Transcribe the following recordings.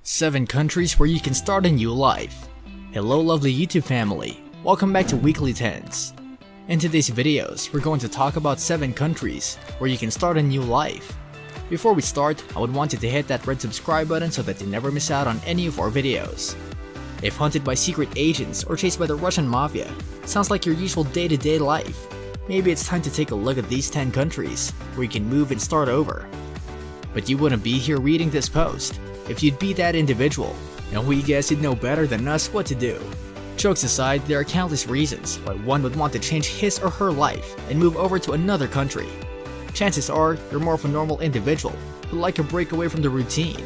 7 countries where you can start a new life. Hello lovely YouTube family, welcome back to Weekly Tens. In today's videos, we're going to talk about 7 countries where you can start a new life. Before we start, I would want you to hit that red subscribe button so that you never miss out on any of our videos. If hunted by secret agents or chased by the Russian mafia, sounds like your usual day-to-day life, maybe it's time to take a look at these 10 countries where you can move and start over. But you wouldn't be here reading this post if you'd be that individual, and we guess you'd know better than us what to do. Jokes aside, there are countless reasons why one would want to change his or her life and move over to another country. Chances are you're more of a normal individual who'd like a break away from the routine,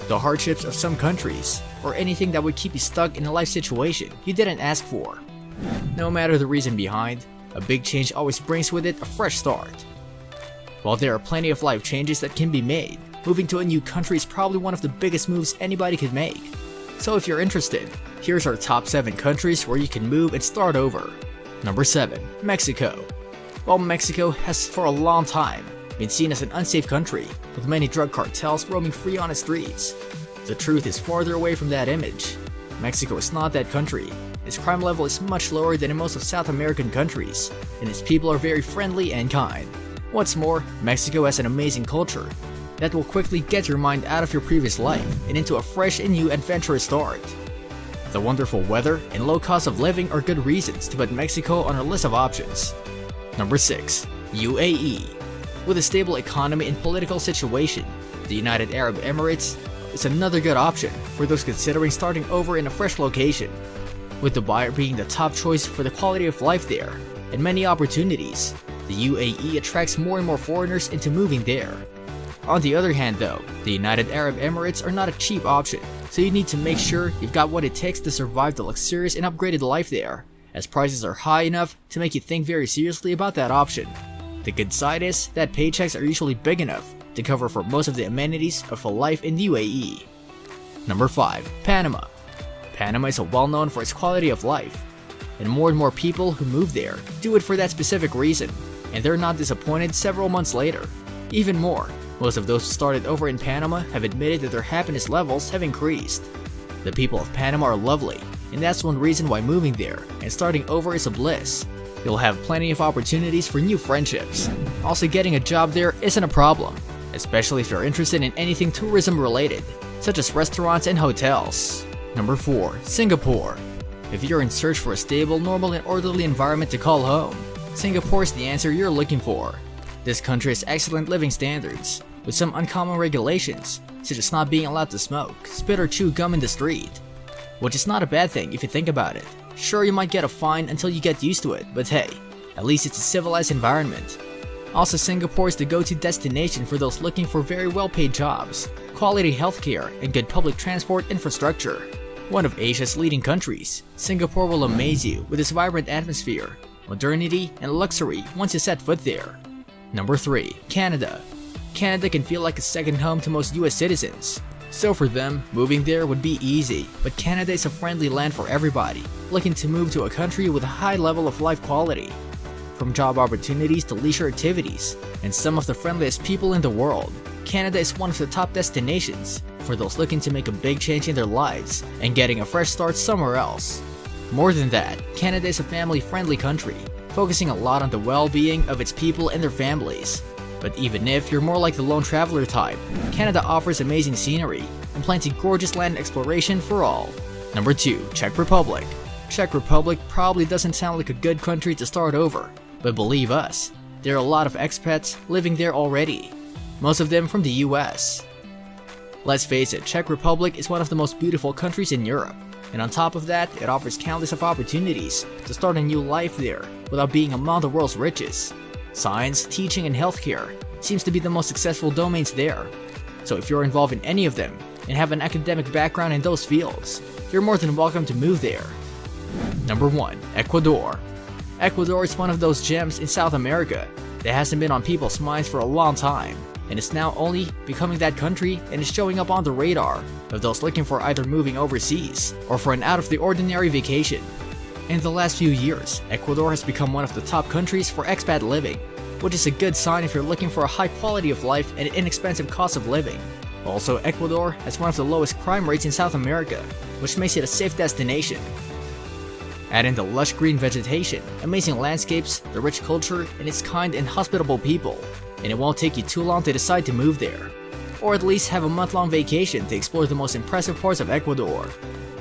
the hardships of some countries, or anything that would keep you stuck in a life situation you didn't ask for. No matter the reason behind, a big change always brings with it a fresh start. While there are plenty of life changes that can be made, moving to a new country is probably one of the biggest moves anybody could make. So if you're interested, here's our top 7 countries where you can move and start over. Number 7. Mexico. While Mexico has for a long time been seen as an unsafe country, with many drug cartels roaming free on its streets, the truth is farther away from that image. Mexico is not that country. Its crime level is much lower than in most of South American countries, and its people are very friendly and kind. What's more, Mexico has an amazing culture that will quickly get your mind out of your previous life and into a fresh and new adventurous start. The wonderful weather and low cost of living are good reasons to put Mexico on our list of options. Number 6. UAE. With a stable economy and political situation, the United Arab Emirates is another good option for those considering starting over in a fresh location. With Dubai being the top choice for the quality of life there and many opportunities, the UAE attracts more and more foreigners into moving there. On the other hand though, the United Arab Emirates are not a cheap option, so you need to make sure you've got what it takes to survive the luxurious and upgraded life there, as prices are high enough to make you think very seriously about that option. The good side is that paychecks are usually big enough to cover for most of the amenities of a life in the UAE. Number 5. Panama. Panama is well known for its quality of life, and more people who move there do it for that specific reason, and they're not disappointed several months later. Even more, most of those who started over in Panama have admitted that their happiness levels have increased. The people of Panama are lovely, and that's one reason why moving there and starting over is a bliss. You'll have plenty of opportunities for new friendships. Also, getting a job there isn't a problem, especially if you're interested in anything tourism related, such as restaurants and hotels. Number 4. Singapore. If you're in search for a stable, normal, and orderly environment to call home, Singapore is the answer you're looking for. This country has excellent living standards, with some uncommon regulations, such as not being allowed to smoke, spit or chew gum in the street. Which is not a bad thing if you think about it. Sure, you might get a fine until you get used to it, but hey, at least it's a civilized environment. Also, Singapore is the go-to destination for those looking for very well-paid jobs, quality healthcare, and good public transport infrastructure. One of Asia's leading countries, Singapore will amaze you with its vibrant atmosphere, modernity, and luxury once you set foot there. Number 3. Canada. Canada can feel like a second home to most US citizens, so for them, moving there would be easy, but Canada is a friendly land for everybody looking to move to a country with a high level of life quality. From job opportunities to leisure activities, and some of the friendliest people in the world, Canada is one of the top destinations for those looking to make a big change in their lives and getting a fresh start somewhere else. More than that, Canada is a family-friendly country, focusing a lot on the well-being of its people and their families. But even if you're more like the lone traveler type, Canada offers amazing scenery and plenty gorgeous land exploration for all. Number 2. Czech Republic. Czech Republic probably doesn't sound like a good country to start over, but believe us, there are a lot of expats living there already, most of them from the US. Let's face it, Czech Republic is one of the most beautiful countries in Europe, and on top of that, it offers countless of opportunities to start a new life there without being among the world's richest. Science, teaching, and healthcare seems to be the most successful domains there. So if you're involved in any of them and have an academic background in those fields, you're more than welcome to move there. Number 1. Ecuador. Ecuador is one of those gems in South America that hasn't been on people's minds for a long time, and is now only becoming that country and is showing up on the radar of those looking for either moving overseas or for an out-of-the-ordinary vacation. In the last few years, Ecuador has become one of the top countries for expat living, which is a good sign if you're looking for a high quality of life and an inexpensive cost of living. Also, Ecuador has one of the lowest crime rates in South America, which makes it a safe destination. Add in the lush green vegetation, amazing landscapes, the rich culture, and its kind and hospitable people, and it won't take you too long to decide to move there. Or at least have a month-long vacation to explore the most impressive parts of Ecuador.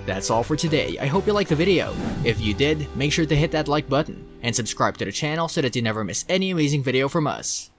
That's all for today. I hope you liked the video. If you did, make sure to hit that like button, and subscribe to the channel so that you never miss any amazing video from us.